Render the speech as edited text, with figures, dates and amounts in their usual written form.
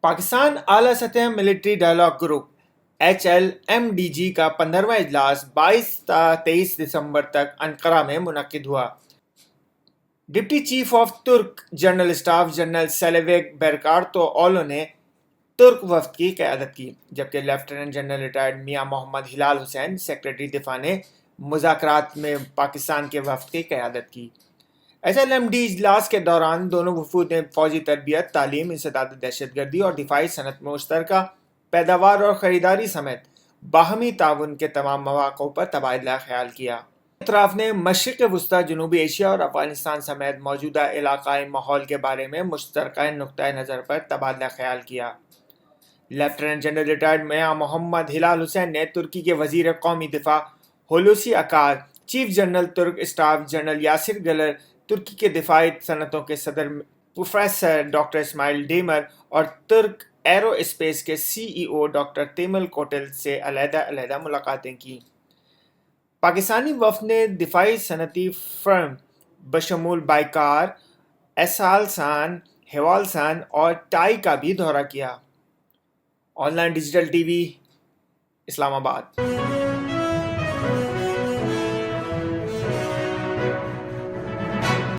پاکستان اعلیٰ سطح military dialogue group HLMDG کا 15واں اجلاس 22 تا 23 دسمبر تک انقرہ میں منعقد ہوا۔ ڈپٹی چیف آف ترک جنرل اسٹاف جنرل سیلیوک بیرکارتو اولو نے ترک وفد کی قیادت کی، جبکہ لیفٹیننٹ جنرل ریٹائرڈ میاں محمد ہلال حسین سیکرٹری دفاع نے مذاکرات میں پاکستان کے وفد کی قیادت کی۔ HLMD اجلاس کے دوران دونوں وفود نے فوجی تربیت، تعلیم، انسداد دہشت گردی اور دفاعی صنعت میں مشترکہ پیداوار اور خریداری سمیت باہمی تعاون کے تمام مواقع پر تبادلہ خیال کیا۔ اطراف نے مشرق وسطی، جنوبی ایشیا اور افغانستان سمیت موجودہ علاقائی ماحول کے بارے میں مشترکہ نقطۂ نظر پر تبادلہ خیال کیا۔ لیفٹیننٹ جنرل ریٹائرڈ میاں محمد ہلال حسین نے ترکی کے وزیر قومی دفاع ہولوسی اکار، چیف جنرل ترک اسٹاف جنرل یاسر گلر، ترکی کے دفاعی صنعتوں کے صدر پروفیسر ڈاکٹر اسماعیل ڈیمر اور ترک ایرو اسپیس کے CEO ڈاکٹر تیمل کوٹل سے علیحدہ علیحدہ ملاقاتیں کی۔ پاکستانی وفد نے دفاعی صنعتی فرم بشمول بائیکار، ایسالسان، ہیوالسان اور ٹائی کا بھی دورہ کیا۔ Online digital T V, اسلام آباد۔